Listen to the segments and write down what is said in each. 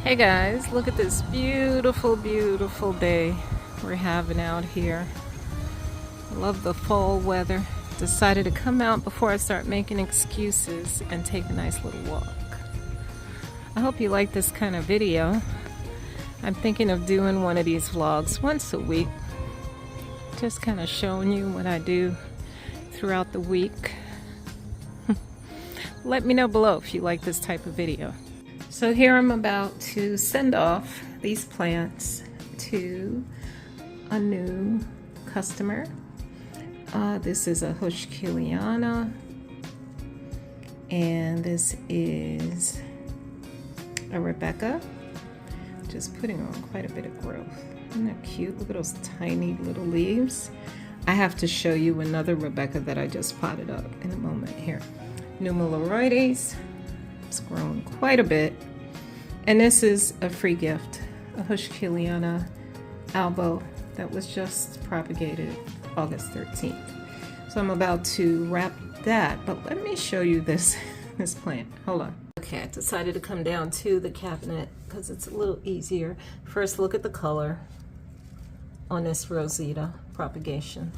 Hey guys, look at this beautiful, beautiful day we're having out here. I love the fall weather. Decided to come out before I start making excuses and take a nice little walk. I hope you like this kind of video. I'm thinking of doing one of these vlogs once a week. Just kind of showing you what I do throughout the week. Let me know below if you like this type of video. So here I'm about to send off these plants to a new customer. This is a hoya, and this is a Rebecca. Just putting on quite a bit of growth. Isn't that cute? Look at those tiny little leaves. I have to show you another Rebecca that I just potted up in a moment here. Numeroloides. It's grown quite a bit. And this is a free gift, a hoya albo that was just propagated August 13th. So I'm about to wrap that, but let me show you this plant. Hold on. Okay, I decided to come down to the cabinet because it's a little easier. First, look at the color on this Rosita propagation.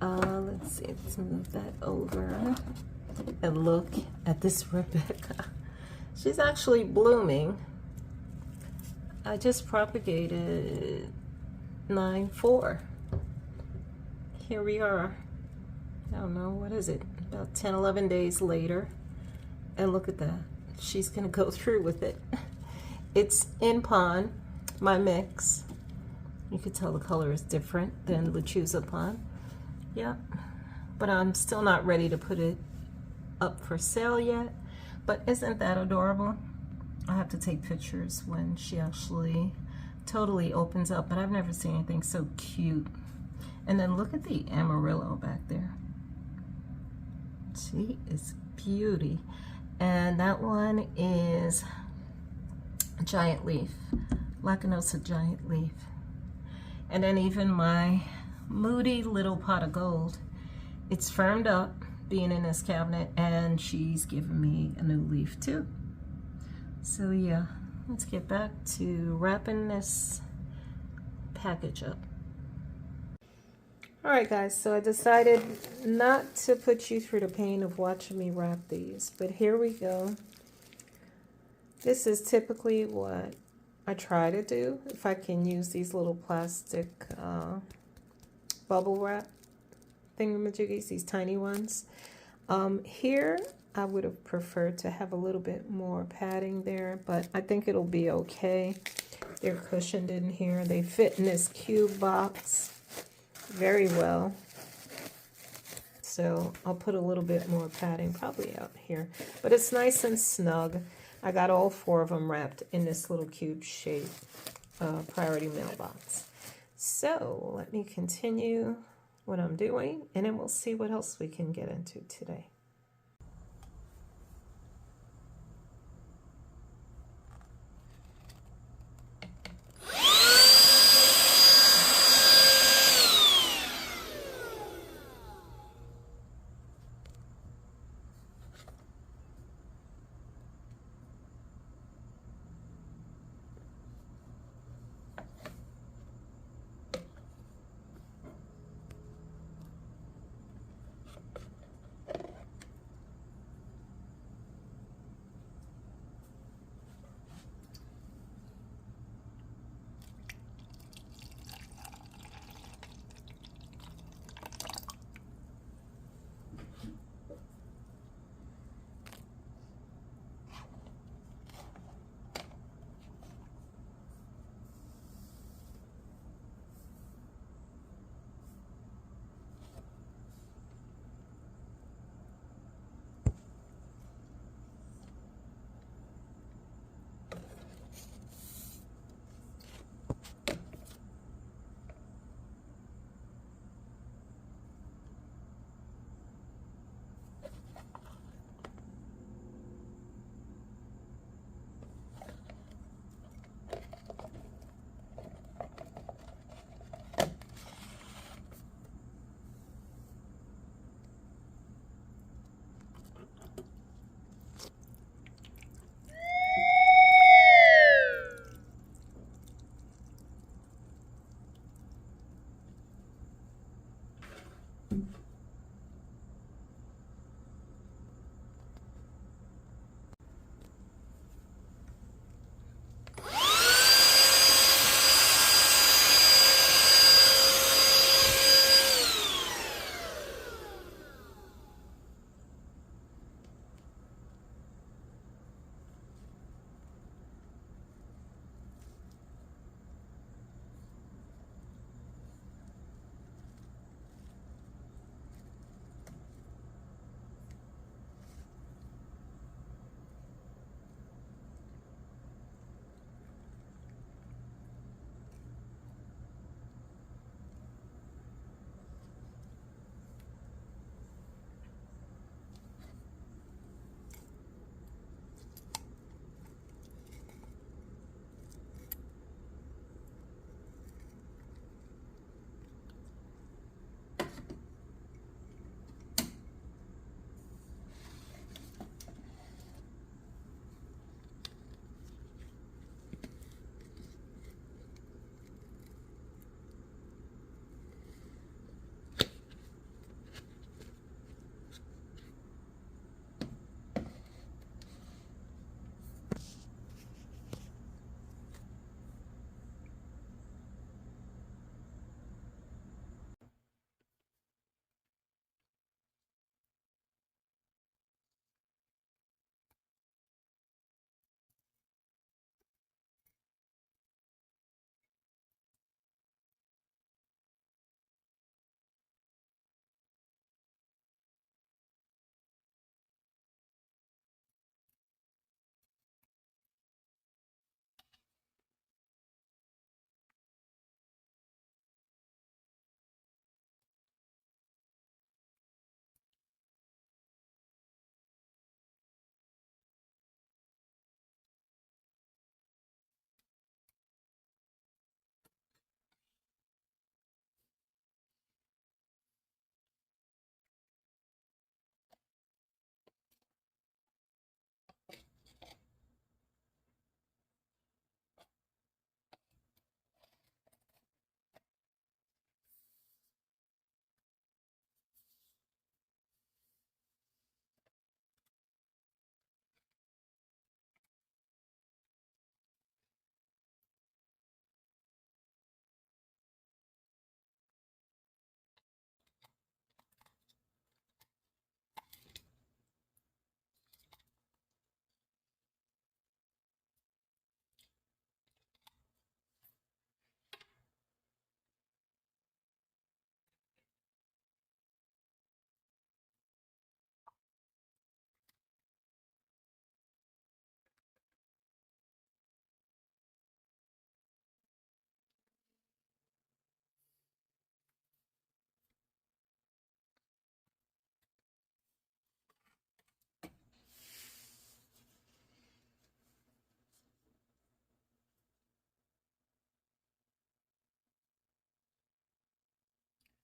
Let's see, let's move that over. And look at this Rebecca. She's actually blooming. I just propagated 9-4. Here we are. I don't know, what is it? About 10, 11 days later. And look at that. She's gonna go through with it. It's in PON, my mix. You can tell the color is different than Lechuza PON. Yeah, but I'm still not ready to put it up for sale yet, but isn't that adorable? I have to take pictures when she actually totally opens up, but I've never seen anything so cute. And then look at the Amarillo back there. She is beauty. And that one is giant leaf, Lacanosa giant leaf. And then even my moody little pot of gold, it's firmed up being in this cabinet, and she's given me a new leaf too. So yeah, let's get back to wrapping this package up. Alright guys, so I decided not to put you through the pain of watching me wrap these, but here we go. This is typically what I try to do if I can use these little plastic bubble wrap thingamajiggies, these tiny ones. Here I would have preferred to have a little bit more padding there, but I think it'll be okay. They're cushioned in here. They fit in this cube box very well. So I'll put a little bit more padding probably out here, but it's nice and snug. I got all 4 of them wrapped in this little cube shape priority mailbox. So let me continue what I'm doing, and then we'll see what else we can get into today.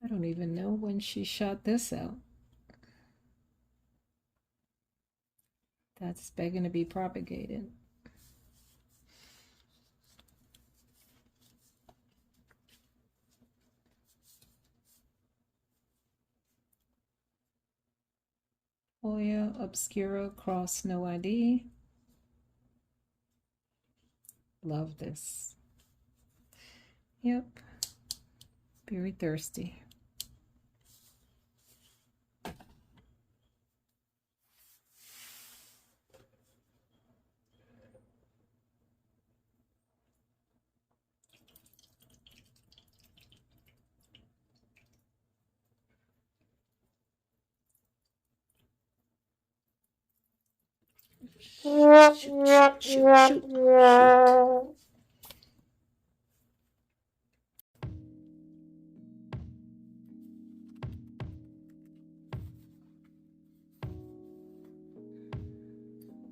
I don't even know when she shot this out. That's begging to be propagated. Hoya obscura cross no ID. Love this. Yep. Very thirsty. Shoot, shoot, shoot, shoot, shoot.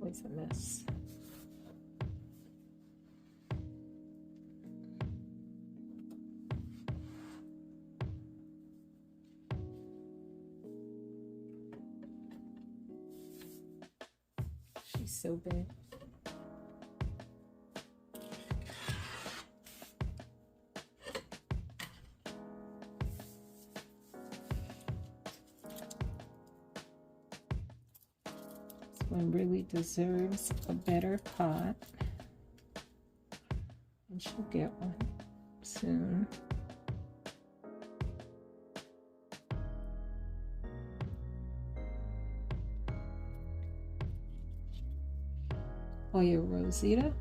Always a mess. She's so big. This one really deserves a better pot. And she'll get one soon. Hoya Rosita.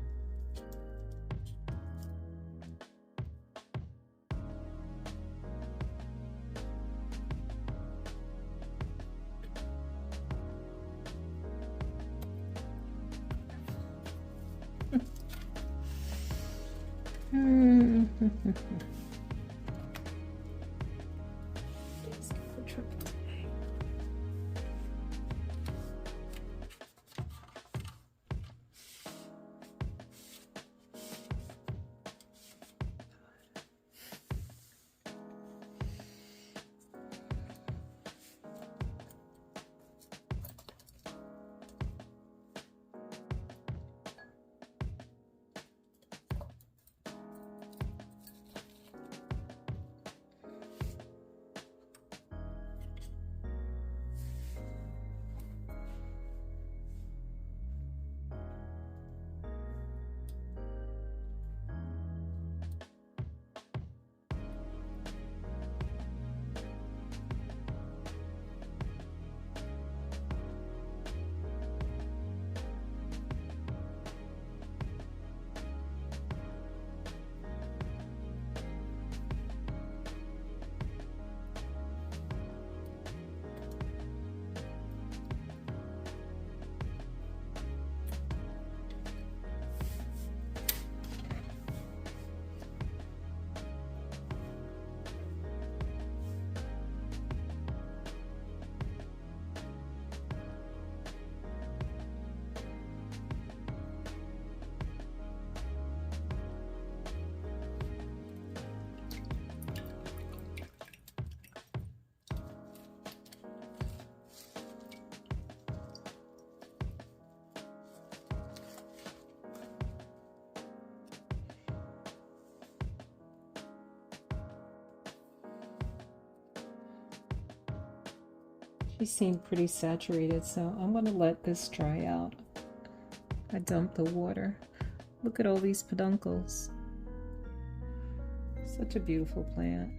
She seemed pretty saturated, so I'm going to let this dry out. I dumped the water. Look at all these peduncles. Such a beautiful plant.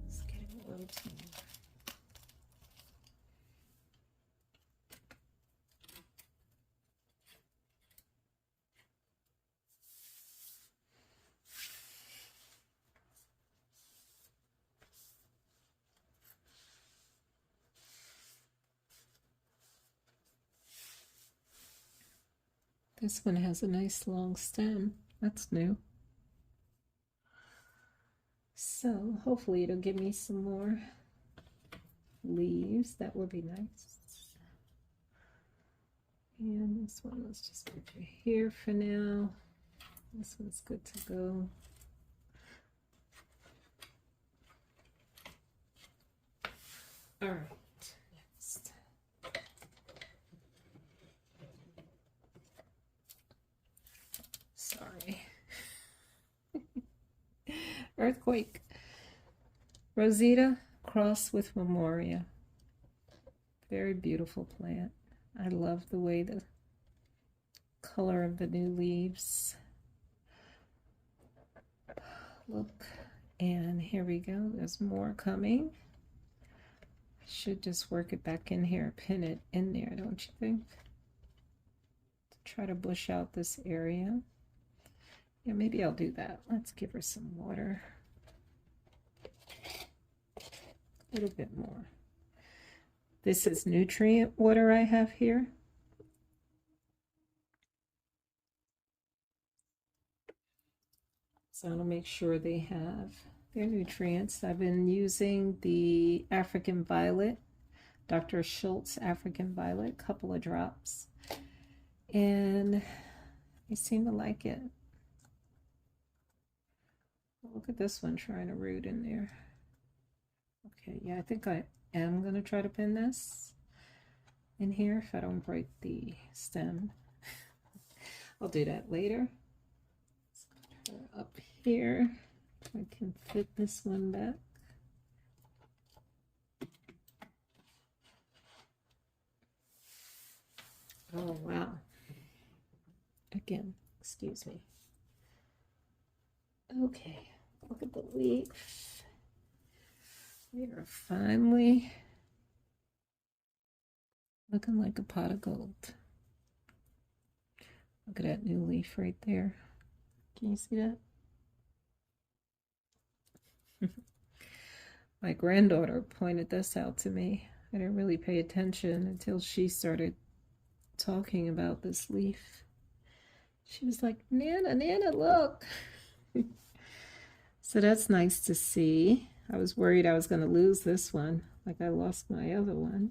It's getting a little too much. This one has a nice long stem. That's new. So hopefully it'll give me some more leaves. That would be nice. And this one, let's just put you here for now. This one's good to go. All right, next. Sorry. Earthquake. Rosita cross with Memoria. Very beautiful plant. I love the way the color of the new leaves look. And here we go. There's more coming. I should just work it back in here, pin it in there, don't you think? To try to bush out this area. Yeah, maybe I'll do that. Let's give her some water. A little bit more. This is nutrient water I have here. So I'll make sure they have their nutrients. I've been using the African Violet, Dr. Schultz African Violet, couple of drops. And I seem to like it. Look at this one trying to root in there. Okay, yeah, I think I am going to try to pin this in here if I don't break the stem. I'll do that later. Let's put her up here. I can fit this one back. Oh, wow. Again, excuse me. Okay, look at the leaf. We are finally looking like a pot of gold. Look at that new leaf right there. Can you see that? My granddaughter pointed this out to me. I didn't really pay attention until she started talking about this leaf. She was like, Nana, Nana, look. So that's nice to see. I was worried I was going to lose this one, like I lost my other one.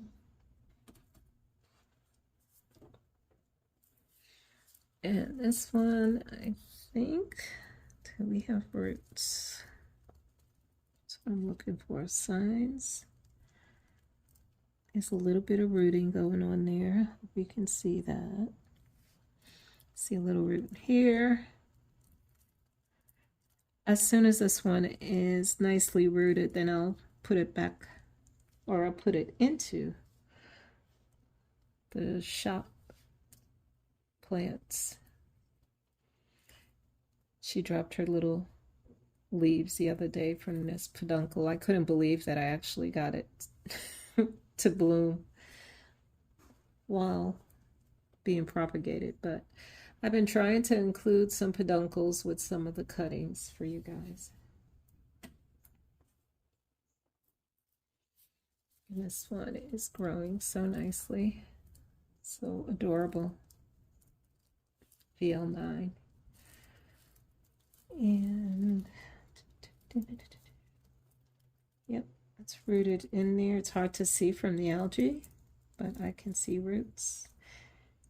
And this one, I think, do we have roots? That's what I'm looking for, signs. There's a little bit of rooting going on there. We can see that. See a little root here. As soon as this one is nicely rooted, then I'll put it back, or I'll put it into the shop plants. She dropped her little leaves the other day from this peduncle. I couldn't believe that I actually got it to bloom while being propagated, but I've been trying to include some peduncles with some of the cuttings for you guys. And this one is growing so nicely, so adorable. VL9. And yep, it's rooted in there. It's hard to see from the algae, but I can see roots.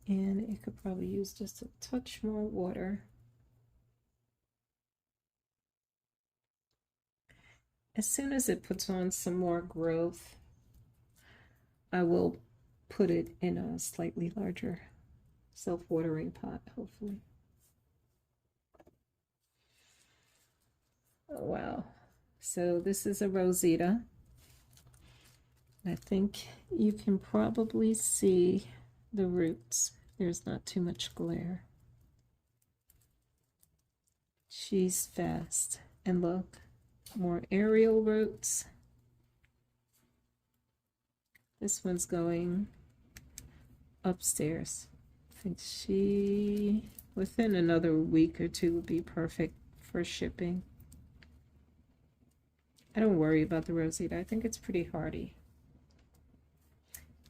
And it could probably use just a touch more water. As soon as it puts on some more growth, I will put it in a slightly larger self-watering pot, hopefully. Oh, wow. So this is a Rosita. I think you can probably see the roots. There's not too much glare. She's fast. And look, more aerial roots. This one's going upstairs. I think she, within another week or two, would be perfect for shipping. I don't worry about the Rosita. I think it's pretty hardy.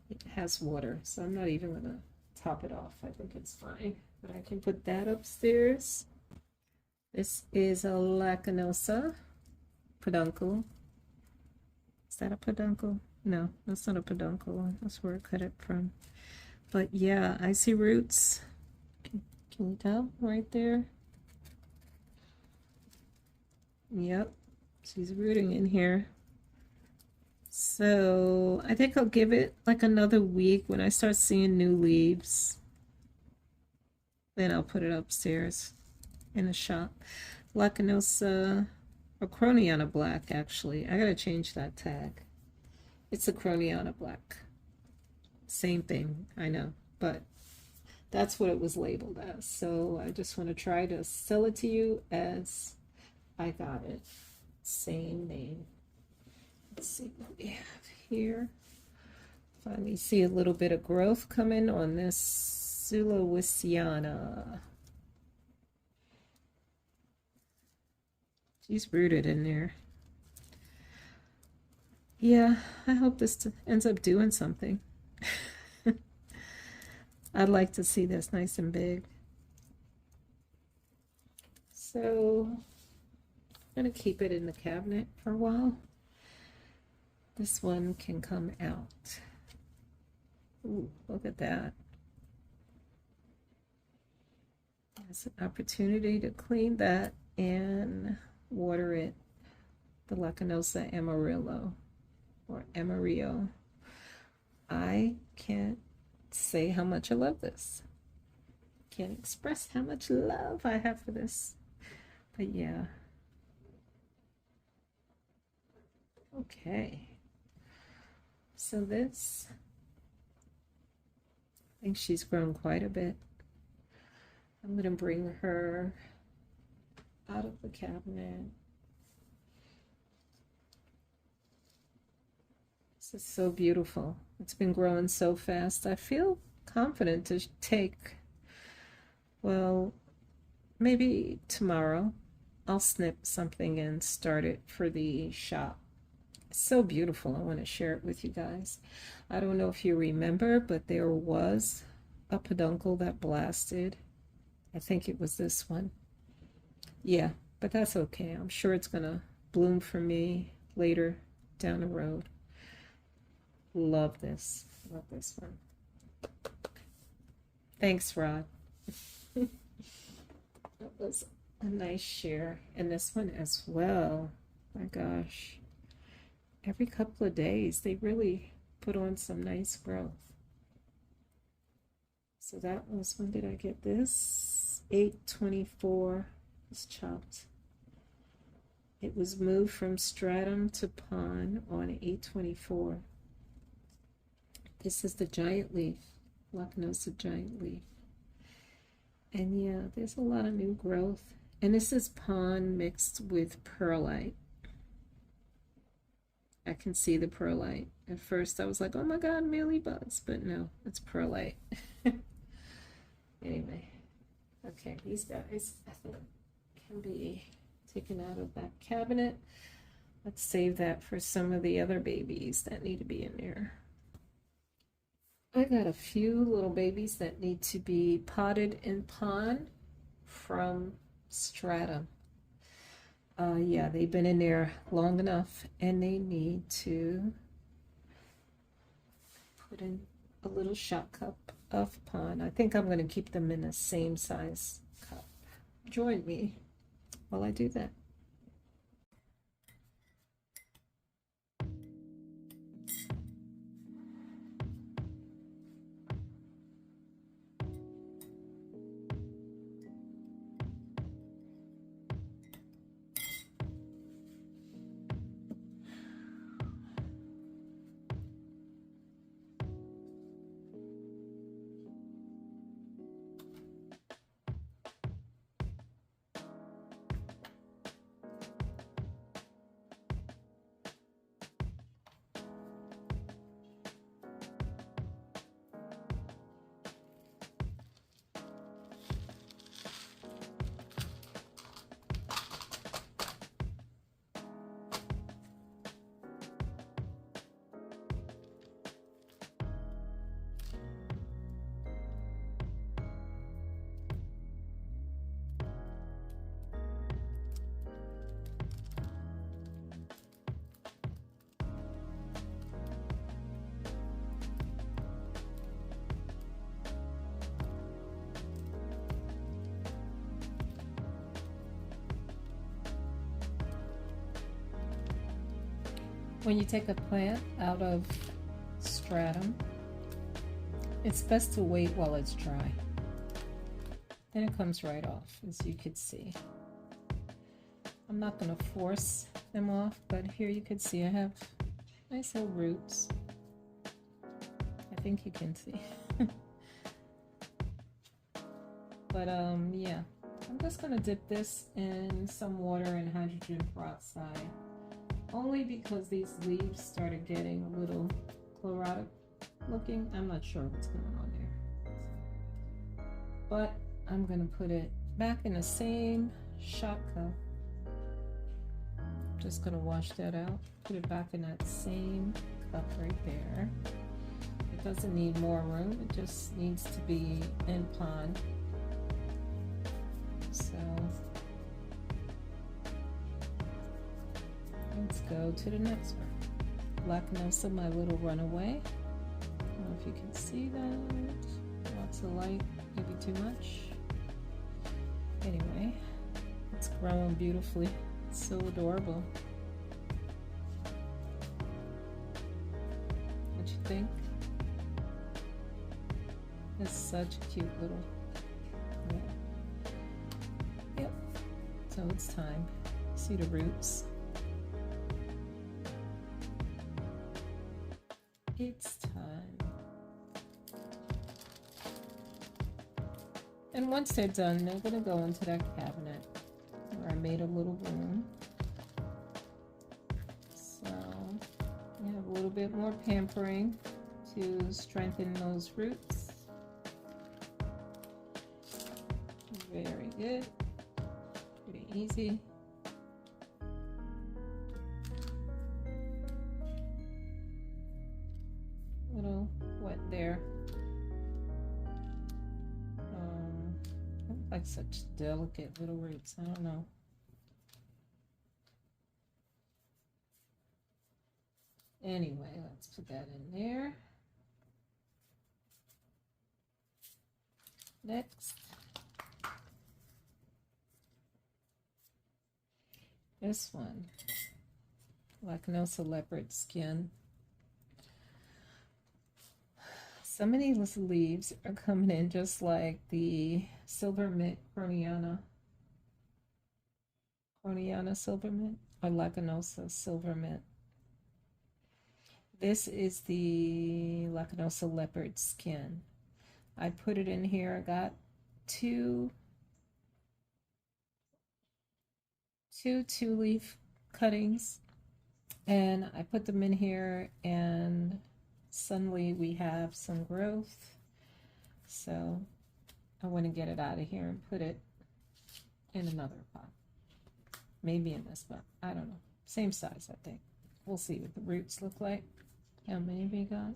It has water, so I'm not even going to top it off. I think it's fine. But I can put that upstairs. This is a Lacanosa peduncle. Is that a peduncle? No, that's not a peduncle. That's where I cut it from. But yeah, I see roots. Can you tell right there? Yep, she's rooting in here. So I think I'll give it like another week. When I start seeing new leaves, then I'll put it upstairs in the shop. Lacanosa, or Croniana Black, actually. I gotta change that tag. It's a Croniana Black. Same thing, I know, but that's what it was labeled as. So I just want to try to sell it to you as I got it. Same name. Let's see what we have here. Finally see a little bit of growth coming on this Zilowisiana. She's rooted in there. Yeah, I hope this ends up doing something. I'd like to see this nice and big. So I'm going to keep it in the cabinet for a while. This one can come out. Ooh, look at that. There's an opportunity to clean that and water it. The Lacanosa Amarillo or Amarillo. I can't say how much I love this. Can't express how much love I have for this. But yeah. Okay. So this, I think she's grown quite a bit. I'm going to bring her out of the cabinet. This is so beautiful. It's been growing so fast. I feel confident to take, well, maybe tomorrow I'll snip something and start it for the shop. It's so beautiful. I want to share it with you guys. I don't know if you remember, but there was a peduncle that blasted. I think it was this one. Yeah, but that's okay. I'm sure it's gonna bloom for me later down the road. Love this. Love this one. Thanks, Rod. That was a nice share. And this one as well. My gosh. Every couple of days, they really put on some nice growth. So that was, when did I get this? 8/24. It's chopped. It was moved from stratum to pon on 8/24. This is the giant leaf, Lacanosa giant leaf. And yeah, there's a lot of new growth. And this is pon mixed with perlite. I can see the perlite. At first I was like, oh my god, mealybugs, but no, it's perlite. Anyway, okay, these guys I think can be taken out of that cabinet. Let's save that for some of the other babies that need to be in there. I got a few little babies that need to be potted in pon from stratum. Yeah, they've been in there long enough and they need to put in a little shot cup of pon. I think I'm going to keep them in the same size cup. Join me while I do that. When you take a plant out of stratum, it's best to wait while it's dry. Then it comes right off, as you could see. I'm not going to force them off, but here you could see I have nice little roots. I think you can see. But yeah, I'm just going to dip this in some water and hydrogen peroxide, only because these leaves started getting a little chlorotic looking. I'm not sure what's going on there, but I'm going to put it back in the same shot cup. Just going to wash that out, put it back in that same cup right there. It doesn't need more room, it just needs to be in pond. So let's go to the next one. Lechuza, my little runaway. I don't know if you can see that. Lots of light, maybe too much. Anyway, it's growing beautifully. It's so adorable. What you think? It's such a cute little. Yeah. Yep. So it's time. See the roots? It's time. And once they're done, they're going to go into that cabinet where I made a little room. So we have a little bit more pampering to strengthen those roots. Very good. Pretty easy. A little wet there. Like such delicate little roots. I don't know. Anyway, let's put that in there. Next, this one, Lechuza leopard skin. Some of these leaves are coming in just like the silver mint Corniana silver mint, or Lechuza silver mint. This is the Lechuza leopard skin. I put it in here. I got two 2-leaf cuttings, and I put them in here, and suddenly we have some growth. So I want to get it out of here and put it in another pot. Maybe in this pot. I don't know. Same size, I think. We'll see what the roots look like. How many we got?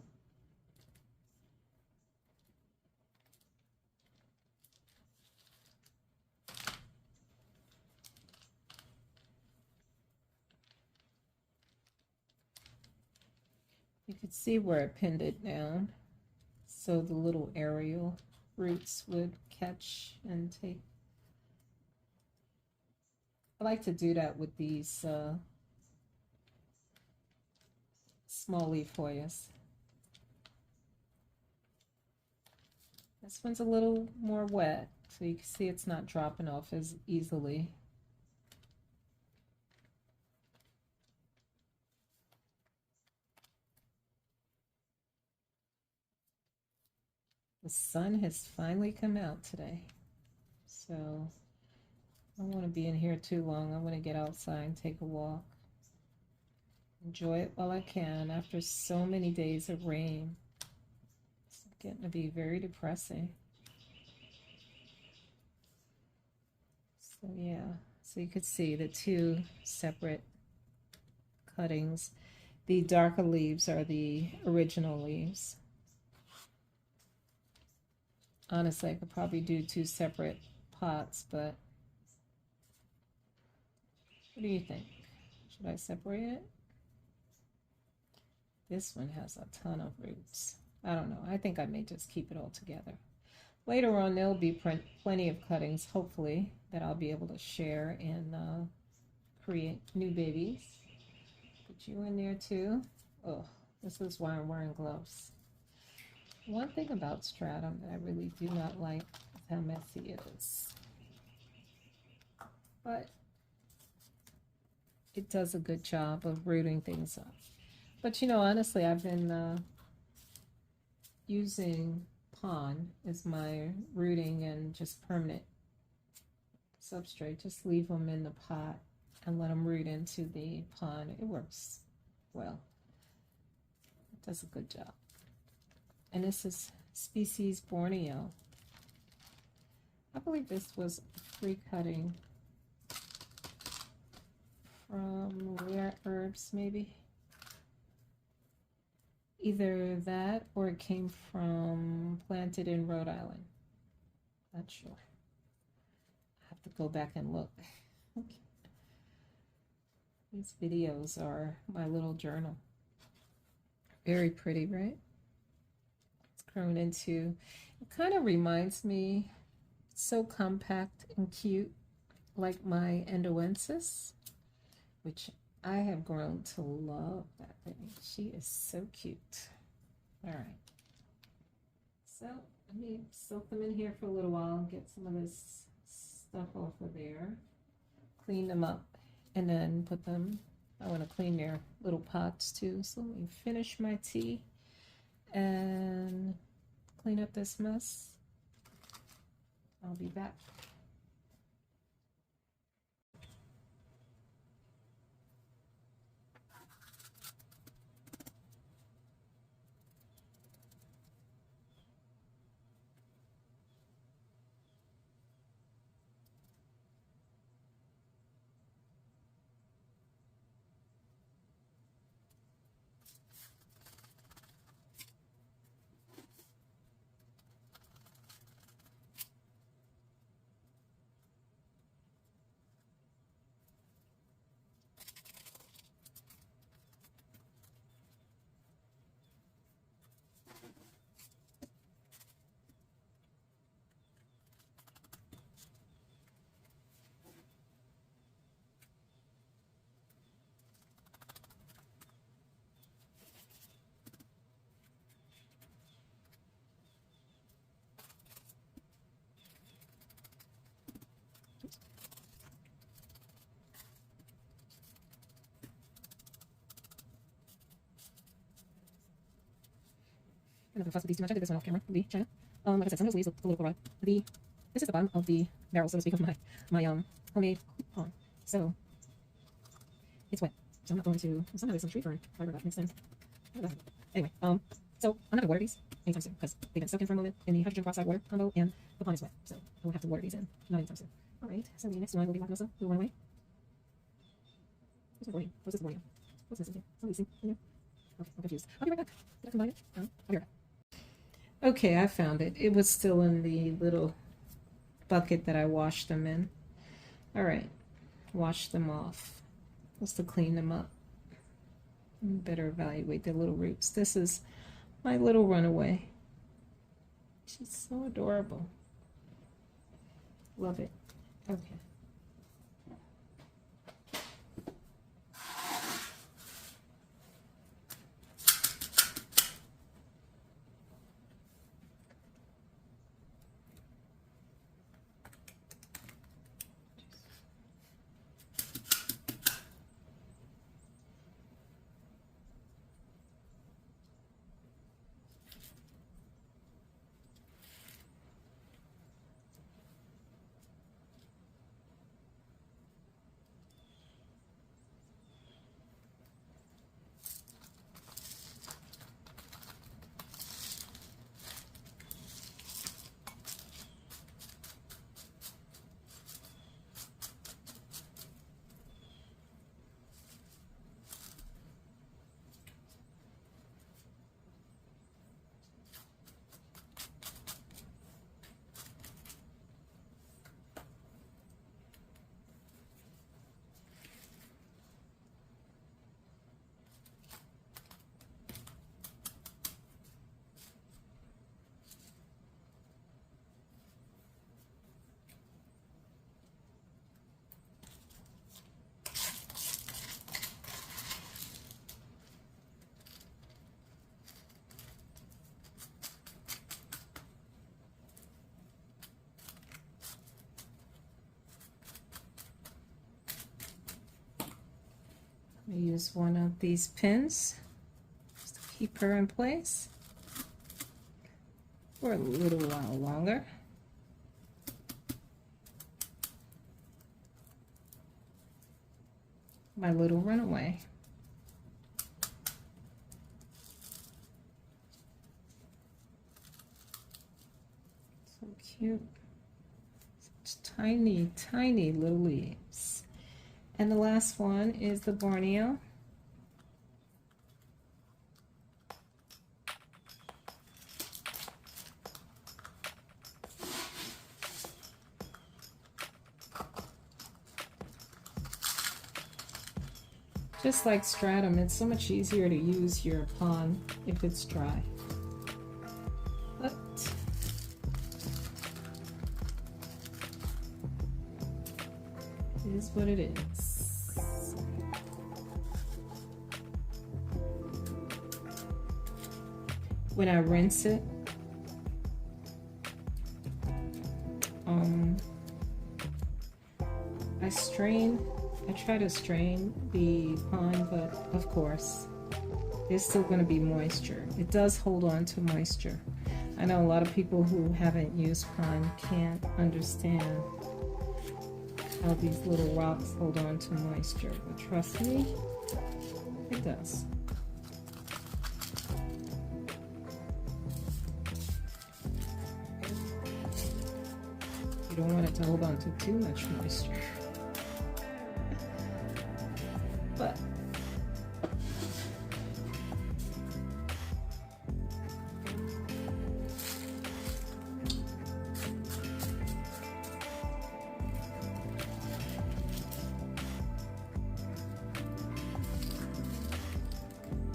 You could see where I pinned it down, so the little aerial roots would catch and take. I like to do that with these small leaf hoyas. This one's a little more wet, so you can see it's not dropping off as easily. The sun has finally come out today, so I don't want to be in here too long. I want to get outside and take a walk. Enjoy it while I can after so many days of rain. It's getting to be very depressing. So yeah, so you could see the two separate cuttings. The darker leaves are the original leaves. Honestly, I could probably do two separate pots, but what do you think? Should I separate it? This one has a ton of roots. I don't know. I think I may just keep it all together. Later on, there'll be plenty of cuttings, hopefully, that I'll be able to share and create new babies. Put you in there too. Oh, this is why I'm wearing gloves. One thing about stratum that I really do not like is how messy it is. But it does a good job of rooting things up. But you know, honestly, I've been using PON as my rooting and just permanent substrate. Just leave them in the pot and let them root into the PON. It works well. It does a good job. And this is species Borneo. I believe this was free cutting from Rare Herbs, maybe. Either that or it came from Planted in Rhode Island. Not sure. I have to go back and look. These videos are my little journal. Very pretty, right? It's grown into, it kind of reminds me, it's so compact and cute, like my endoensis, which I have grown to love that thing. She is so cute. All right. So let me soak them in here for a little while and get some of this stuff off of there. Clean them up and then put them, I want to clean their little pots too. So let me finish my tea and clean up this mess. I'll be back. I'm not gonna fuss with these too much. I did this one off camera. The China. Like I said, some of those leaves look a little raw. This is the bottom of the barrel, so to speak, of my homemade pond. So it's wet. So I'm not going to. Somehow there's some tree fern fiber that makes sense. Anyway, so I'm not gonna water these anytime soon because they've been soaking for a moment in the hydrogen peroxide water combo, and the pond is wet, so I won't have to water these in. Not anytime soon. All right. So the next one will be Lachnosa. Will run away. What's this Borneo? What's this Borneo? What's this in here? Some of these in here. Okay, I'm confused. I'll be right back. Did I combine it? No, I'll be right back. Okay, I found it. It was still in the little bucket that I washed them in. All right, wash them off. Just to clean them up. You better evaluate their little roots. This is my little runaway. She's so adorable. Love it. Okay. I use one of these pins just to keep her in place for a little while longer. My little runaway. So cute. Such tiny, tiny little leaves. And the last one is the Borneo. Just like stratum, it's so much easier to use your pon if it's dry. But it is what it is. When I rinse it, I try to strain the pon, but of course, there's still going to be moisture. It does hold on to moisture. I know a lot of people who haven't used pon can't understand how these little rocks hold on to moisture, but trust me, it does. You don't want it to hold on to too much moisture. But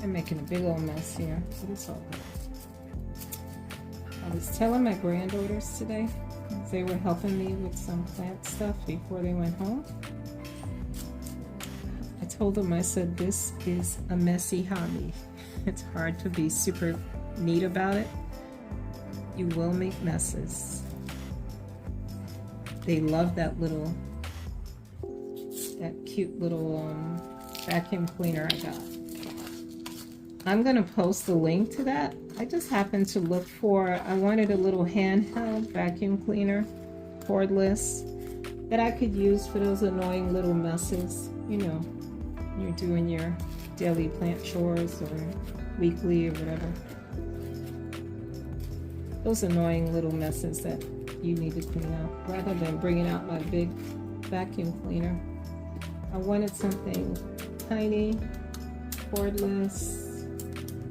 I'm making a big old mess here, but it's all good. I was telling my granddaughters today, they were helping me with some plant stuff before they went home. I told them, I said, this is a messy hobby. It's hard to be super neat about it. You will make messes. They love that cute little vacuum cleaner I got. I'm gonna post the link to that. I just happened to look for, I wanted a little handheld vacuum cleaner, cordless, that I could use for those annoying little messes, you know, you're doing your daily plant chores or weekly or whatever. Those annoying little messes that you need to clean up, rather than bringing out my big vacuum cleaner. I wanted something tiny, cordless,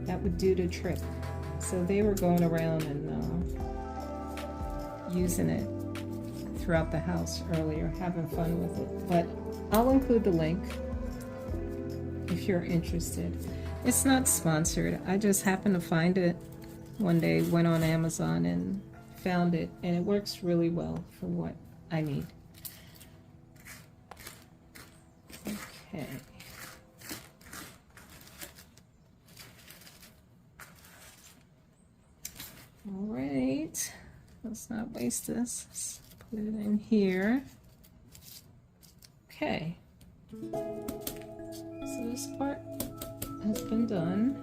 that would do the trick. So they were going around and using it throughout the house earlier, having fun with it. But I'll include the link if you're interested. It's not sponsored. I just happened to find it one day, went on Amazon and found it, and it works really well for what I need. Okay. All right, let's not waste this. Let's put it in here. Okay, so this part has been done.